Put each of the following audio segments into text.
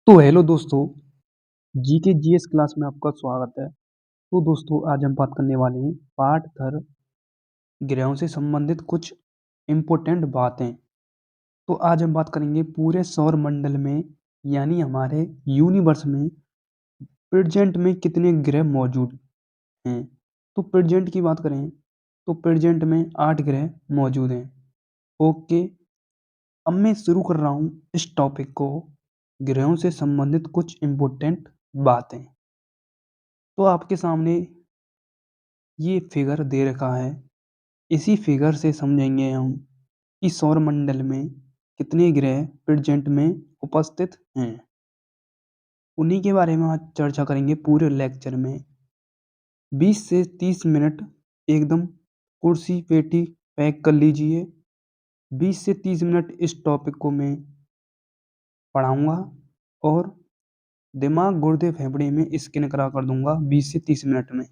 तो हेलो दोस्तों, GK GS class में आपका स्वागत है। तो दोस्तों आज हम बात करने वाले हैं पार्ट 3 ग्रहों से संबंधित कुछ इम्पोर्टेंट बातें। तो आज हम बात करेंगे पूरे सौर मंडल में यानी हमारे यूनिवर्स में प्रेजेंट में कितने ग्रह मौजूद हैं। तो प्रेजेंट की बात करें तो प्रेजेंट में 8 ग्रह मौजूद हैं। ओके, अब मैं शुरू कर रहा हूँ इस टॉपिक को, ग्रहों से संबंधित कुछ इम्पोर्टेंट बातें। तो आपके सामने ये फिगर दे रखा है। इसी फिगर से समझेंगे हम कि सौर मंडल में कितने ग्रह प्रेजेंट में उपस्थित हैं। उन्हीं के बारे में आज चर्चा करेंगे पूरे लेक्चर में। 20 से 30 मिनट एकदम कुर्सी पेटी पैक कर लीजिए। 20 से 30 मिनट इस टॉपिक को मैं पढ़ाऊंगा और दिमाग गुर्दे फेफड़े में स्किन करा कर दूंगा 20 से 30 मिनट में।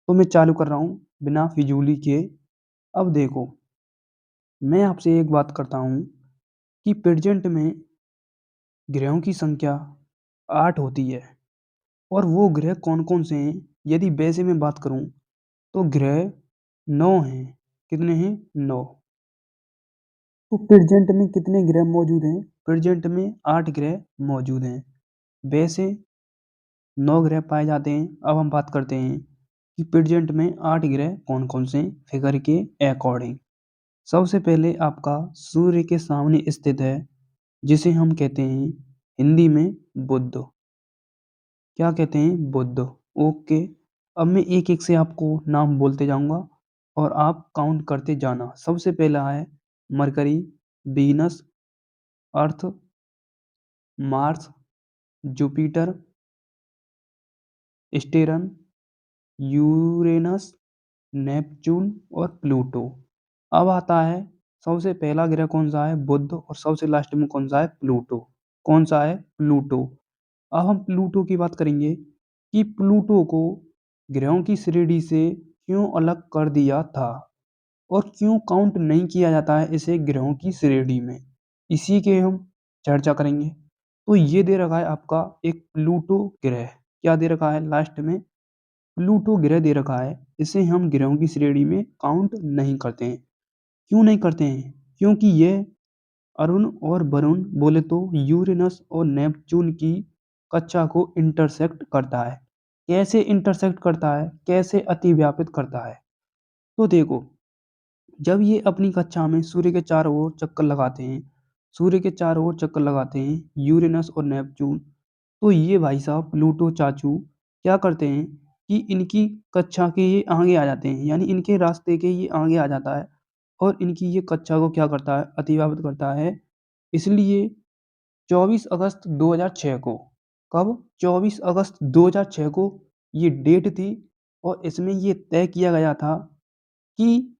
तो मैं चालू कर रहा हूँ बिना फिजूली के। अब देखो, मैं आपसे एक बात करता हूँ कि प्रेजेंट में ग्रहों की संख्या 8 होती है। और वो ग्रह कौन-कौन से हैं? यदि वैसे मैं बात करूँ तो ग्रह 9 हैं। कितने हैं? 9। तो प्रेजेंट में कितने ग्रह मौजूद हैं? प्रेजेंट में 8 ग्रह मौजूद हैं। वैसे 9 ग्रह पाए जाते हैं। अब हम बात करते हैं कि प्रेजेंट में 8 ग्रह कौन-कौन से हैं फिगर के अकॉर्डिंग। सबसे पहले आपका सूर्य के सामने स्थित है, जिसे हम कहते हैं हिंदी में बुध। क्या कहते हैं? बुध। ओके, अब मैं एक-एक से आपको नाम बोलते जाऊँगा और आप काउंट करते जाना। सबसे पहला है मरकरी, वीनस, अर्थ, मार्स, जुपिटर, स्टेरन, यूरेनस, नेपच्यून और प्लूटो। अब आता है सबसे पहला ग्रह कौन-सा है? बुध। और सबसे लास्ट में कौन-सा है? प्लूटो। कौन-सा है? प्लूटो। अब हम प्लूटो की बात करेंगे कि प्लूटो को ग्रहों की श्रेणी से क्यों अलग कर दिया था और क्यों काउंट नहीं किया जाता है इसे ग्रहों की श्रेणी में, इसी के हम चर्चा करेंगे। तो ये दे रखा है आपका एक प्लूटो ग्रह। क्या दे रखा है? लास्ट में प्लूटो ग्रह दे रखा है। इसे हम ग्रहों की श्रेणी में काउंट नहीं करते हैं। क्यों नहीं करते हैं? क्योंकि यह अरुण और वरुण बोले तो यूरेनस और नेपच्यून की कक्षा को इंटरसेक्ट करता है। कैसे इंटरसेक्ट करता है? कैसे अतिव्यापित करता है? तो देखो, जब ये अपनी कक्षा में सूर्य के चारों ओर चक्कर लगाते हैं, सूर्य के चारों ओर चक्कर लगाते हैं यूरेनस और नेपच्यून, तो ये भाई साहब प्लूटो चाचू क्या करते हैं कि इनकी कक्षा के ये आगे आ जाते हैं, यानी इनके रास्ते के ये आगे आ जाता है और इनकी ये कक्षा को क्या करता है? अतिव्यापित करता है। इसलिए 24 अगस्त 2006 को, कब? 24 अगस्त 2006 को ये डेट थी और इसमें ये तय किया गया था कि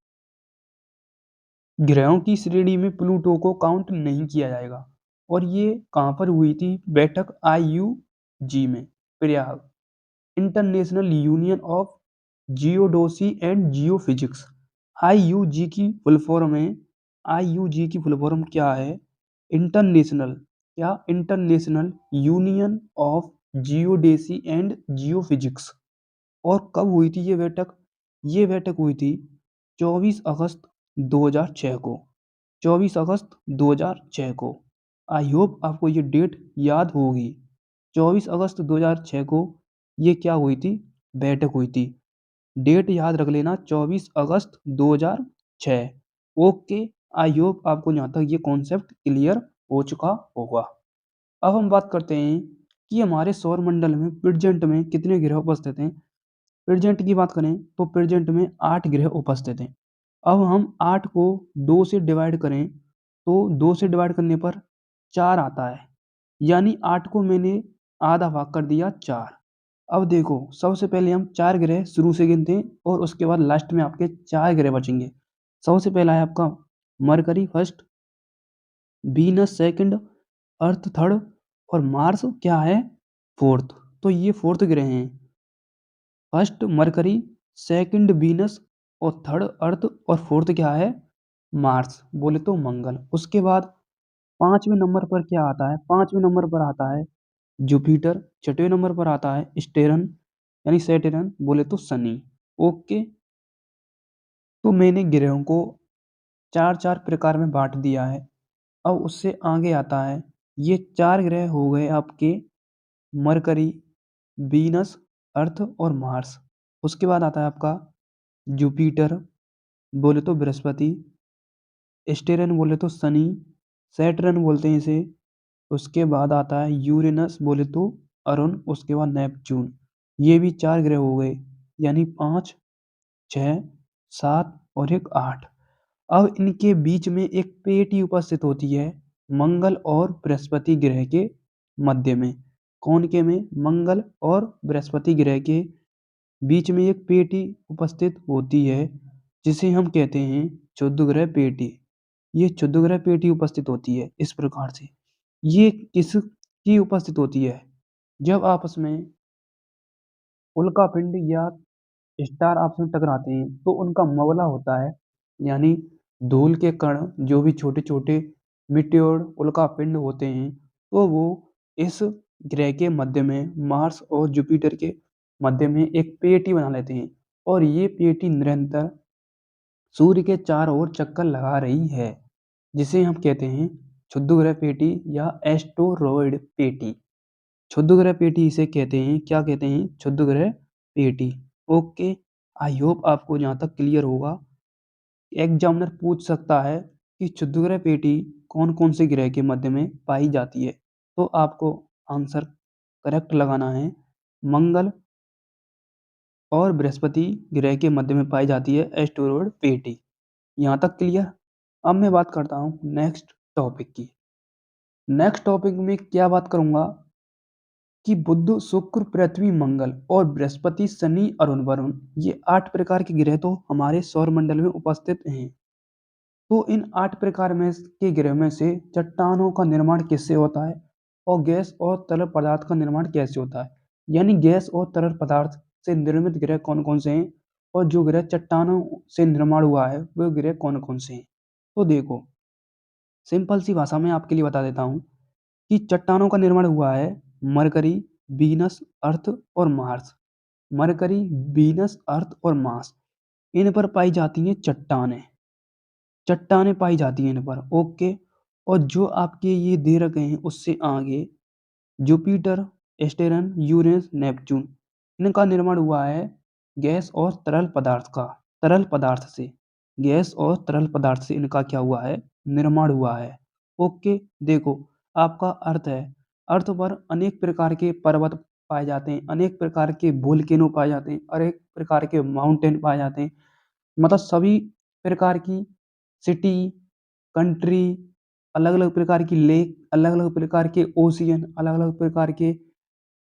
ग्रहों की श्रेणी में प्लूटो को काउंट नहीं किया जाएगा। और ये कहाँ पर हुई थी बैठक? आईयूजी में, Prayag, international union of geodesy and geophysics. IUG की फुल फॉर्म है, आईयूजी की फुल फॉर्म क्या है? इंटरनेशनल, क्या? International union of geodesy and geophysics. और कब हुई थी ये बैठक? ये बैठक हुई थी 24 अगस्त 2006 को। 24 अगस्त 2006 को। आई होप आपको ये डेट याद होगी। 24 अगस्त 2006 को ये क्या हुई थी? बैठक हुई थी। डेट याद रख लेना, 24 अगस्त 2006। ओके, आई होप आपको यहाँ तक ये कॉन्सेप्ट क्लियर हो चुका होगा। अब हम बात करते हैं कि हमारे सौर मंडल में प्रेजेंट में कितने ग्रह उपस्थित हैं। प्रेजेंट की बात करें तो प्रेजेंट में 8 ग्रह उपस्थित हैं। अब हम 8 को 2 से डिवाइड करें तो 2 से डिवाइड करने पर 4 आता है, यानी 8 को मैंने आधा भाग कर दिया 4। अब देखो, सबसे पहले हम 4 ग्रह शुरू से गिनते हैं और उसके बाद लास्ट में आपके 4 ग्रह बचेंगे। सबसे पहला है आपका मरकरी फर्स्ट, वीनस सेकंड, अर्थ थर्ड और मार्स क्या है? फोर्थ। तो ये फोर्थ ग्रह हैं। फर्स्ट मरकरी, सेकंड वीनस और थर्ड अर्थ और फोर्थ क्या है? मार्स, बोले तो मंगल। उसके बाद पांचवें नंबर पर क्या आता है? पांचवें नंबर पर आता है जुपिटर, छठवें नंबर पर आता है स्टेरन यानी सैटर्न बोले तो शनि। ओके, तो मैंने ग्रहों को चार चार प्रकार में बांट दिया है। अब उससे आगे आता है, ये चार ग्रह हो गए आपके मरकरी, वीनस, अर्थ और मार्स। उसके बाद आता है आपका जुपिटर बोले तो बृहस्पति, स्टेरन बोले तो शनि, सैटर्न बोलते हैं इसे। उसके बाद आता है यूरेनस बोले तो अरुण, उसके बाद नेपच्यून। ये भी चार ग्रह हो गए, यानी 5, 6, 7 और एक 8। अब इनके बीच में एक पेटी उपस्थित होती है मंगल और बृहस्पति ग्रह के मध्य में। कौन के में? मंगल और बृहस्पति ग्रह के बीच में एक पेटी उपस्थित होती है जिसे हम कहते हैं क्षुद्रग्रह पेटी। ये क्षुद्रग्रह पेटी उपस्थित होती है इस प्रकार से। ये किसकी उपस्थित होती है? जब आपस में उल्कापिंड या स्टार आपस में टकराते हैं तो उनका मुकाबला होता है, यानी धूल के कण जो भी छोटे छोटे मिट्योर उल्कापिंड होते हैं तो वो इस ग्रह के मध्य में, मार्स और जुपिटर के मध्य में एक पेटी बना लेते हैं और ये पेटी निरंतर सूर्य के चारों ओर चक्कर लगा रही है, जिसे हम कहते हैं क्षुद्रग्रह पेटी या एस्टेरॉयड पेटी। क्षुद्रग्रह पेटी इसे कहते हैं, क्या कहते हैं? क्षुद्रग्रह पेटी। ओके, आई होप आपको यहाँ तक क्लियर होगा। एग्जामिनर पूछ सकता है कि क्षुद्रग्रह पेटी कौन कौन से ग्रह के मध्य में पाई जाती है, तो आपको आंसर करेक्ट लगाना है। मंगल और बृहस्पति ग्रह के मध्य में पाई जाती है एस्टेरॉयड पेटी। यहाँ तक क्लियर? अब मैं बात करता हूँ नेक्स्ट टॉपिक की। नेक्स्ट टॉपिक में क्या बात करूंगा कि बुध, शुक्र, पृथ्वी, मंगल और बृहस्पति, शनि, अरुण, वरुण, ये 8 प्रकार के ग्रह तो हमारे सौर मंडल में उपस्थित हैं। तो इन 8 प्रकार में के ग्रह में से चट्टानों का निर्माण किससे होता है और गैस और तरल पदार्थ का निर्माण कैसे होता है? यानी गैस और तरल पदार्थ से निर्मित ग्रह कौन कौन से हैं और जो ग्रह चट्टानों से निर्माण हुआ है वो ग्रह कौन कौन से हैं? तो देखो, सिंपल सी भाषा में आपके लिए बता देता हूँ कि चट्टानों का निर्माण हुआ है मरकरी, वीनस, अर्थ और मार्स। मरकरी, वीनस, अर्थ और मार्स, इन पर पाई जाती हैं चट्टानें। चट्टानें पाई जाती हैं इन पर। ओके, और जो आपके ये दे रखे हैं उससे आगे जुपिटर, स्टेरन, यूरेनस, नेपच्यून, इनका निर्माण हुआ है गैस और तरल पदार्थ का। तरल पदार्थ से, गैस और तरल पदार्थ से इनका क्या हुआ है? निर्माण हुआ है। ओके, देखो, आपका अर्थ है, अर्थ पर अनेक प्रकार के पर्वत पाए जाते हैं, अनेक प्रकार के वोल्केनो पाए जाते हैं, अनेक प्रकार के माउंटेन पाए जाते हैं। मतलब सभी प्रकार की सिटी, कंट्री, अलग-अलग प्रकार की लेक, अलग-अलग प्रकार के ओशियन, अलग-अलग प्रकार के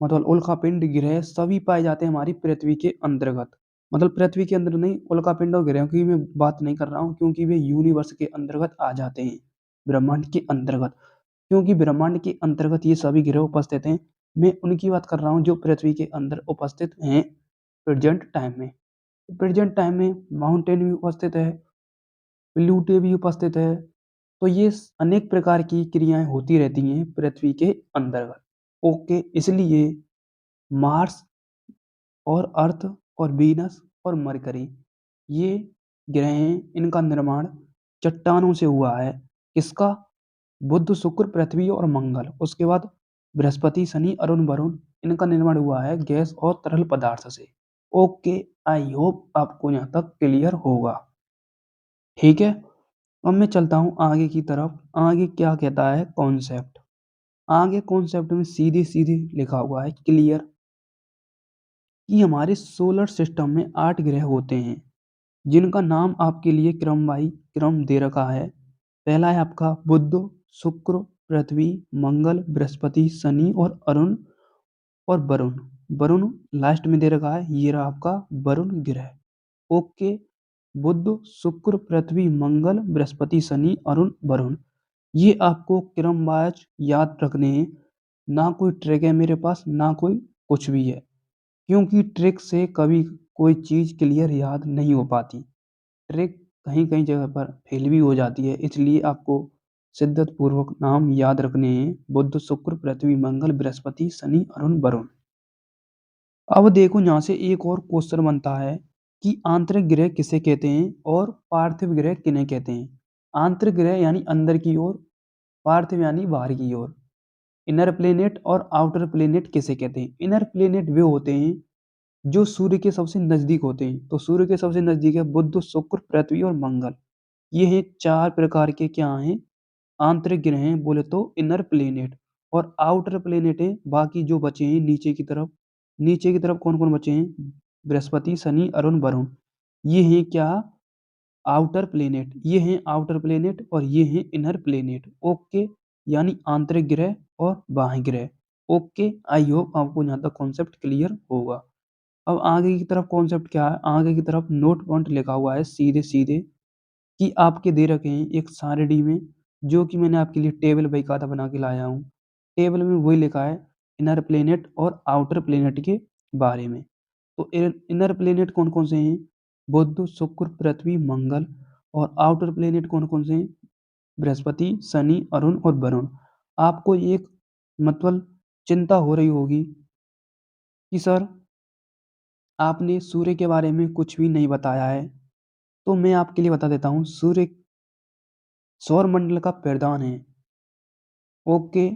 मतलब उल्कापिंड, ग्रह सभी पाए जाते हैं हमारी पृथ्वी के अंतर्गत। मतलब पृथ्वी के अंदर नहीं, उल्कापिंड और ग्रहों की मैं बात नहीं कर रहा हूँ क्योंकि वे यूनिवर्स के अंतर्गत आ जाते हैं, ब्रह्मांड के अंतर्गत। क्योंकि ब्रह्मांड के अंतर्गत ये सभी ग्रह उपस्थित हैं, मैं उनकी बात कर रहा हूँ जो पृथ्वी के अंदर उपस्थित हैं प्रेजेंट टाइम में। प्रेजेंट टाइम में माउंटेन भी उपस्थित है, प्लूटो भी उपस्थित है। तो ये अनेक प्रकार की क्रियाएं होती रहती हैं पृथ्वी के अंतर्गत। ओके, इसलिए मार्स और अर्थ और वीनस और मरकरी, ये ग्रह हैं, इनका निर्माण चट्टानों से हुआ है। किसका? बुध, शुक्र, पृथ्वी और मंगल। उसके बाद बृहस्पति, शनि, अरुण, वरुण, इनका निर्माण हुआ है गैस और तरल पदार्थ से। ओके, आई होप आपको यहाँ तक क्लियर होगा। ठीक है, अब मैं चलता हूँ आगे की तरफ। आगे क्या कहता है कॉन्सेप्ट? आगे कॉन्सेप्ट में सीधे सीधे लिखा हुआ है क्लियर कि हमारे सोलर सिस्टम में 8 ग्रह होते हैं जिनका नाम आपके लिए क्रम दे रखा है। पहला है आपका बुध, शुक्र, पृथ्वी, मंगल, बृहस्पति, शनि और अरुण और वरुण। वरुण लास्ट में दे रखा है, ये रहा आपका वरुण ग्रह। ओके, बुध, शुक्र, पृथ्वी, मंगल, बृहस्पति, शनि, अरुण, वरुण, ये आपको क्रमवाइज याद रखने हैं। ना कोई ट्रिक है मेरे पास, ना कोई कुछ भी है, क्योंकि ट्रिक से कभी कोई चीज़ क्लियर याद नहीं हो पाती। ट्रिक कहीं कहीं जगह पर फेल भी हो जाती है, इसलिए आपको शिद्दत पूर्वक नाम याद रखने हैं: बुध, शुक्र, पृथ्वी, मंगल, बृहस्पति, शनि, अरुण, वरुण। अब देखो यहाँ से एक और क्वेश्चन बनता है कि आंतरिक ग्रह किसे कहते हैं और पार्थिव ग्रह किन्हें कहते हैं। आंतरिक ग्रह यानी अंदर की ओर, पार्थिव यानी बाहर की ओर। इनर प्लेनेट और आउटर प्लेनेट किसे कहते हैं? इनर प्लेनेट वे होते हैं जो सूर्य के सबसे नजदीक होते हैं। तो सूर्य के सबसे नजदीक है बुध, शुक्र, पृथ्वी और मंगल। ये हैं चार प्रकार के क्या हैं? आंतरिक ग्रह हैं बोले तो इनर प्लेनेट। और आउटर प्लेनेट है बाकी जो बचे हैं नीचे की तरफ। नीचे की तरफ कौन कौन बचे हैं? बृहस्पति, शनि, अरुण, वरुण। ये हैं क्या? Outer planet. ये हैं आउटर प्लेनेट और ये हैं इनर प्लेनेट। ओके, यानी आंतरिक ग्रह और बाह्य ग्रह। ओके, आई होप आपको यहाँ तक कॉन्सेप्ट क्लियर होगा। अब आगे की तरफ कॉन्सेप्ट क्या है? आगे की तरफ नोट पॉइंट लिखा हुआ है सीधे सीधे कि आपके दे रखे हैं एक सारणी में, जो कि मैंने आपके लिए टेबल बाकायदा बना के लाया हूँ। टेबल में वही लिखा है इनर प्लेनेट और आउटर प्लेनेट के बारे में। तो इनर प्लेनेट कौन कौन से हैं? बुध, शुक्र, पृथ्वी, मंगल। और आउटर प्लेनेट कौन कौन से हैं? बृहस्पति, शनि, अरुण और वरुण। आपको एक मतलब चिंता हो रही होगी कि सर आपने सूर्य के बारे में कुछ भी नहीं बताया है। तो मैं आपके लिए बता देता हूँ, सूर्य सौर मंडल का प्रधान है। ओके,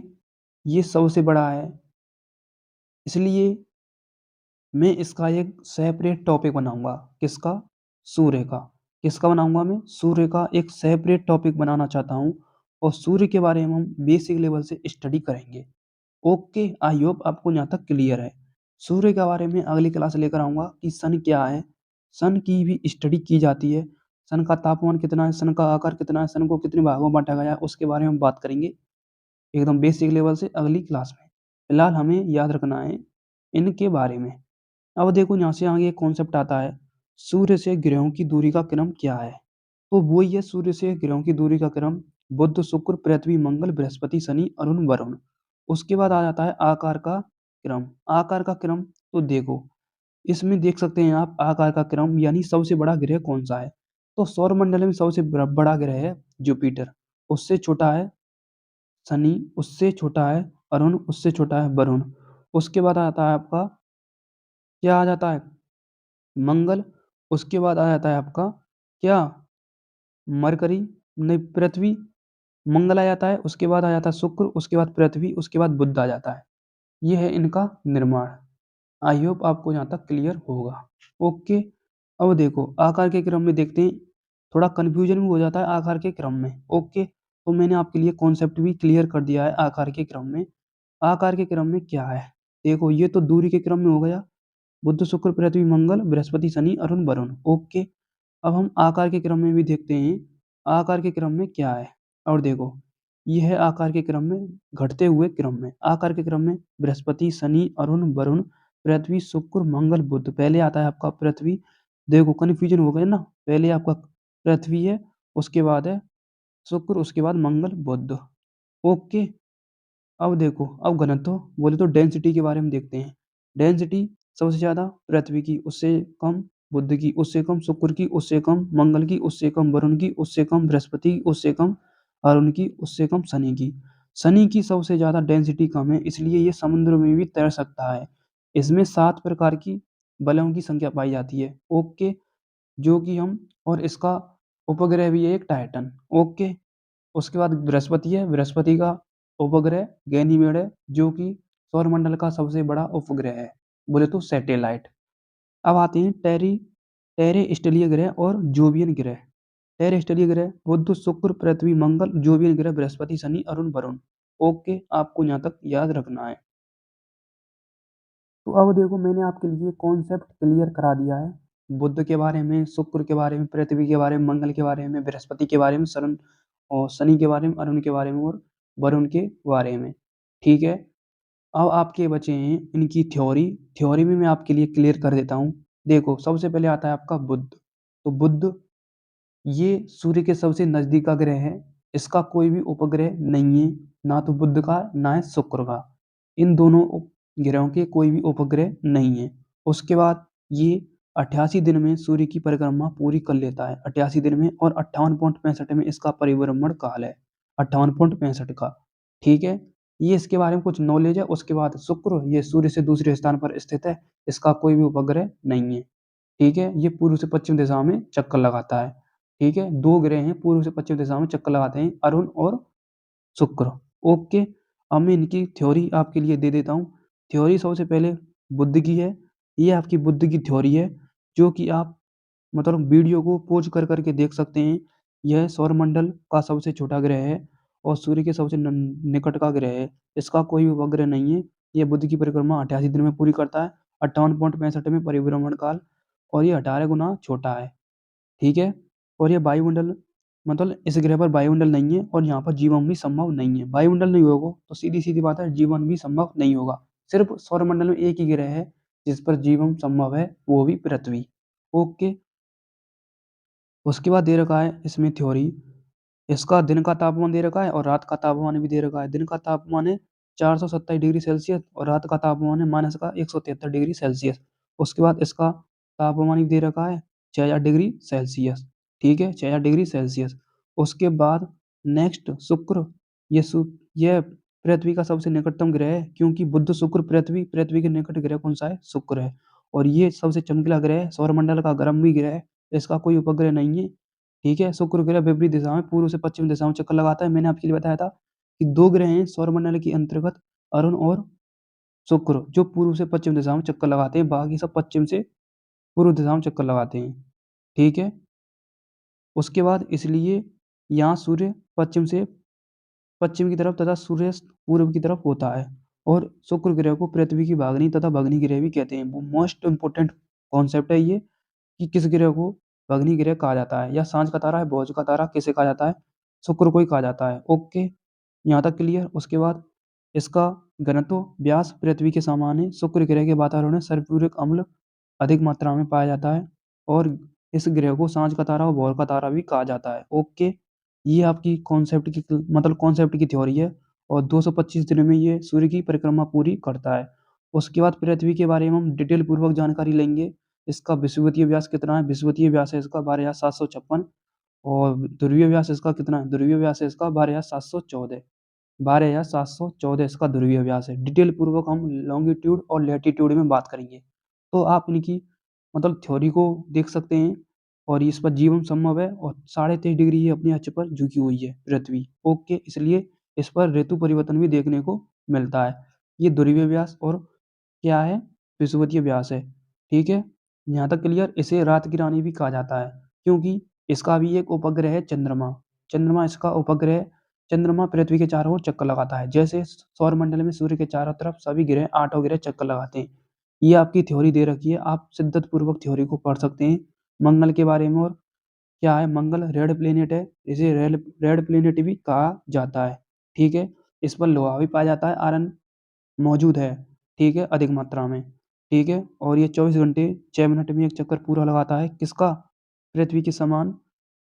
ये सबसे बड़ा है, इसलिए मैं इसका एक सेपरेट टॉपिक बनाऊंगा। किसका? सूर्य का। किसका बनाऊंगा मैं? सूर्य का एक सेपरेट टॉपिक बनाना चाहता हूँ और सूर्य के बारे में हम बेसिक लेवल से स्टडी करेंगे। ओके, आई होप आपको यहाँ तक क्लियर है। सूर्य के बारे में अगली क्लास लेकर आऊंगा कि सन क्या है, सन की भी स्टडी की जाती है, सन का तापमान कितना है, सन का आकार कितना है, सन को कितने भागों में बांटा गया है, उसके बारे में बात करेंगे एकदम बेसिक लेवल से अगली क्लास में। फिलहाल हमें याद रखना है इनके बारे में। अब देखो यहाँ से आगे एक कॉन्सेप्ट आता है, सूर्य से ग्रहों की दूरी का क्रम क्या है? तो वही है सूर्य से ग्रहों की दूरी का क्रम: बुध, शुक्र, पृथ्वी, मंगल, बृहस्पति, शनि, अरुण, वरुण। उसके बाद आ जाता है आकार का क्रम। आकार का क्रम तो देखो, इसमें देख सकते हैं आप आकार का क्रम यानी सबसे बड़ा ग्रह कौन सा है। तो सौर मंडल में सबसे बड़ा ग्रह है जुपिटर, उससे छोटा है शनि, उससे छोटा है अरुण, उससे छोटा है वरुण। उसके बाद आता है आपका क्या आ जाता है? मंगल। उसके बाद आ जाता है आपका क्या? मरकरी, नहीं पृथ्वी। मंगल आ जाता है, उसके बाद आ जाता है शुक्र, उसके बाद पृथ्वी, उसके बाद बुध आ जाता है। ये है इनका निर्माण। आई होप आपको यहाँ तक क्लियर होगा। ओके, अब देखो आकार के क्रम में देखते हैं, थोड़ा कन्फ्यूजन भी हो जाता है आकार के क्रम में। ओके, तो मैंने आपके लिए कॉन्सेप्ट भी क्लियर कर दिया है आकार के क्रम में। आकार के क्रम में क्या है? देखो ये तो दूरी के क्रम में हो गया, बुध, शुक्र, पृथ्वी, मंगल, बृहस्पति, शनि, अरुण, वरुण। ओके, अब हम आकार के क्रम में भी देखते हैं आकार के क्रम में क्या है। और देखो यह है आकार के क्रम में घटते हुए क्रम में। आकार के क्रम में बृहस्पति, शनि, अरुण, वरुण, पृथ्वी, शुक्र, मंगल, बुध। पहले आता है आपका पृथ्वी। देखो कन्फ्यूजन हो गया ना, पहले आपका पृथ्वी है, उसके बाद है शुक्र, उसके बाद मंगल, बुध। ओके, अब देखो अब घनत्व बोले तो डेंसिटी के बारे में देखते हैं। डेंसिटी सबसे ज़्यादा पृथ्वी की, उससे कम बुध की, उससे कम शुक्र की, उससे कम मंगल की, उससे कम वरुण की, उससे कम बृहस्पति की, उससे कम अरुण की, उससे कम शनि की। शनि की सबसे ज़्यादा डेंसिटी कम है, इसलिए ये समुद्र में भी तैर सकता है। इसमें 7 प्रकार की बलों की संख्या पाई जाती है। ओके, जो कि हम, और इसका उपग्रह भी है एक टाइटन। ओके, उसके बाद बृहस्पति है, बृहस्पति का उपग्रह गैनीमेड है, जो कि सौरमंडल का सबसे बड़ा उपग्रह है बोले तो सैटेलाइट। अब आते हैं टेरेस्टेलियर ग्रह और जोवियन ग्रह। टेरेस्टेलियर ग्रह बुध, शुक्र, पृथ्वी, मंगल। जोवियन ग्रह बृहस्पति, शनि, अरुण, वरुण। ओके, आपको यहाँ तक याद रखना है। तो अब देखो मैंने आपके लिए कॉन्सेप्ट क्लियर करा दिया है, बुध के बारे में, शुक्र के बारे में, पृथ्वी के बारे में, मंगल के बारे में, बृहस्पति के बारे में, शरण और शनि के बारे में, अरुण के बारे में और वरुण के बारे में। ठीक है, अब आपके बचे हैं इनकी थ्योरी। थ्योरी में मैं आपके लिए क्लियर कर देता हूँ। देखो सबसे पहले आता है आपका बुध। तो बुध ये सूर्य के सबसे नजदीक का ग्रह है, इसका कोई भी उपग्रह नहीं है, ना तो बुध का ना है शुक्र का। इन दोनों ग्रहों के कोई भी उपग्रह नहीं है। उसके बाद ये 88 दिन में सूर्य की परिक्रमा पूरी कर लेता है, 88 दिन में, और 58.65 में इसका परिभ्रमण काल है। 58.65 का। ठीक है, ये इसके बारे में कुछ नॉलेज है। उसके बाद शुक्र, ये सूर्य से दूसरे स्थान पर स्थित है, इसका कोई भी उपग्रह नहीं है। ठीक है, ये पूर्व से पश्चिम दिशा में चक्कर लगाता है। ठीक है, दो ग्रह हैं पूर्व से पश्चिम दिशा में चक्कर लगाते हैं, अरुण और शुक्र। ओके, अब मैं इनकी थ्योरी आपके लिए दे देता हूँ। थ्योरी सबसे पहले बुध की है। ये आपकी बुध की थ्योरी है, जो कि आप मतलब वीडियो को पॉज कर करके देख सकते हैं। यह सौरमंडल का सबसे छोटा ग्रह है और सूर्य के सबसे निकट का ग्रह है। इसका कोई भी उपग्रह नहीं है। ये बुध की परिक्रमा 88 दिन में पूरी करता है, 58.65 में परिभ्रमण काल, और ये 18 गुना छोटा है। ठीक है, और ये वायुमंडल मतलब इस ग्रह पर वायुमंडल नहीं है और यहाँ पर जीवन भी संभव नहीं है। वायुमंडल नहीं होगा तो सीधी सीधी बात है, जीवन भी संभव नहीं होगा। सिर्फ सौरमंडल में एक ही ग्रह है जिस पर जीवन संभव है, वो भी पृथ्वी। ओके, उसके बाद दे रखा है इसमें थ्योरी, इसका दिन का तापमान दे रखा है और रात का तापमान भी दे रखा है। दिन का तापमान है 427 डिग्री सेल्सियस और रात का तापमान है माइनस का 173 डिग्री सेल्सियस। उसके बाद इसका तापमान भी दे रखा है 6000 डिग्री सेल्सियस। ठीक है, 6000 डिग्री सेल्सियस। उसके बाद नेक्स्ट शुक्र, ये यह पृथ्वी का सबसे निकटतम ग्रह है, क्योंकि बुध शुक्र पृथ्वी, पृथ्वी के निकट ग्रह कौन सा है? शुक्र है। और ये सबसे चमकीला ग्रह है, सौरमंडल का गर्म भी ग्रह है, इसका कोई उपग्रह नहीं है। ठीक है, शुक्र ग्रह विपरीत दिशा में पूर्व से पश्चिम दिशा में चक्कर लगाता है। मैंने आपके लिए बताया था कि दो ग्रह हैं सौरमंडल के अंतर्गत, अरुण और शुक्र, जो पूर्व से पश्चिम दिशा में चक्कर लगाते हैं, बाकी सब पश्चिम से पूर्व दिशा में चक्कर लगाते हैं। ठीक है, उसके बाद इसलिए यहाँ सूर्य पश्चिम से पश्चिम की तरफ तथा सूर्यास्त पूर्व की तरफ होता है। और शुक्र ग्रह को पृथ्वी की भागनी तथा भगनी ग्रह भी कहते हैं। वो मोस्ट इंपोर्टेंट कॉन्सेप्ट है ये, कि किस ग्रह को भगनी ग्रह कहा जाता है, या सांझ का तारा है, भोज का तारा, किसे कहा जाता है? शुक्र को ही कहा जाता है। ओके, यहाँ तक क्लियर। उसके बाद इसका घनत्व व्यास पृथ्वी के समान है। शुक्र ग्रह के वातावरण में सल्फ्यूरिक अम्ल अधिक मात्रा में पाया जाता है और इस ग्रह को सांझ का तारा और भोर का तारा भी कहा जाता है। ओके, ये आपकी कॉन्सेप्ट की थ्योरी है और 225 दिन में ये सूर्य की परिक्रमा पूरी करता है। उसके बाद पृथ्वी के बारे में हम डिटेल पूर्वक जानकारी लेंगे। इसका विषुवतीय व्यास कितना है? विषुवतीय व्यास है इसका 12,756। और ध्रुवीय व्यास इसका कितना है? ध्रुवीय व्यास है इसका 12,714। 12,714 इसका ध्रुवीय व्यास है। डिटेल पूर्वक हम लॉन्गिट्यूड और लैटिट्यूड में बात करेंगे। तो आप इनकी थ्योरी को देख सकते हैं और इस पर जीवन संभव है और 23.5 डिग्री ये अपनी अक्ष पर झुकी हुई है पृथ्वी। ओके, इसलिए इस पर ऋतु परिवर्तन भी देखने को मिलता है। ये ध्रुवीय व्यास और क्या है? विषुवतीय व्यास है। ठीक है, यहाँ तक क्लियर। इसे रात की रानी भी कहा जाता है, क्योंकि इसका भी एक उपग्रह है चंद्रमा। चंद्रमा इसका उपग्रह है। चंद्रमा पृथ्वी के चारों ओर चक्कर लगाता है, जैसे सौरमंडल में सूर्य के चारों तरफ सभी ग्रह, आठों ग्रह चक्कर लगाते हैं। ये आपकी थ्योरी दे रखी है, आप शिद्दत पूर्वक थ्योरी को पढ़ सकते हैं मंगल के बारे में। और क्या है? मंगल रेड प्लेनेट है, इसे रेड प्लेनेट भी कहा जाता है। ठीक है, इस पर लोहा भी पाया जाता है, आयरन मौजूद है। ठीक है, अधिक मात्रा में। ठीक है, और ये 24 घंटे 6 मिनट में एक चक्कर पूरा लगाता है। किसका? पृथ्वी के समान।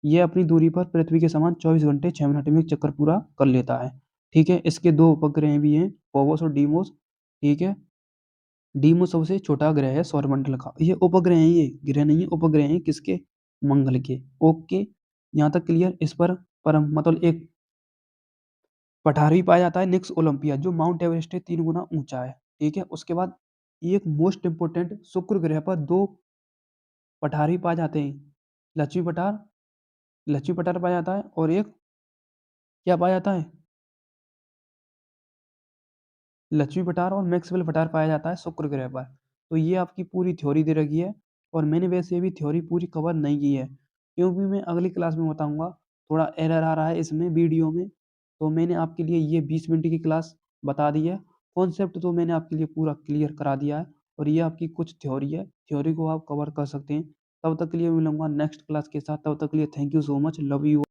ये अपनी दूरी पर पृथ्वी के समान 24 घंटे 6 मिनट में एक चक्कर पूरा कर लेता है। ठीक है, इसके दो उपग्रह भी हैं, फोबोस और डीमोस। ठीक है, डीमोस सबसे छोटा ग्रह है सौरमंडल का। ये उपग्रह हैं, ये ग्रह नहीं है, उपग्रह हैं किसके? मंगल के। ओके, यहाँ तक क्लियर। इस पर परम एक पठार भी पाया जाता है, निक्स ओलंपिया, जो माउंट एवरेस्ट से 3 गुना ऊंचा है। ठीक है, उसके बाद एक मोस्ट इंपोर्टेंट, शुक्र ग्रह पर दो पठार भी पाए जाते हैं। लक्ष्मी पठार, लक्ष्मी पठार पाया जाता है, और एक क्या पाया जाता है? लक्ष्मी पठार और मैक्सवेल पठार पाया जाता है शुक्र ग्रह पर। तो ये आपकी पूरी थ्योरी दे रखी है। और मैंने वैसे भी थ्योरी पूरी कवर नहीं की है, क्योंकि मैं अगली क्लास में बताऊंगा। थोड़ा एरर आ रहा है इसमें वीडियो में, तो मैंने आपके लिए ये 20 मिनट की क्लास बता दी है। कॉन्सेप्ट तो मैंने आपके लिए पूरा क्लियर करा दिया है, और ये आपकी कुछ थ्योरी है, थ्योरी को आप कवर कर सकते हैं। तब तक के लिए मिलूंगा नेक्स्ट क्लास के साथ। तब तक के लिए thank you so much, love you.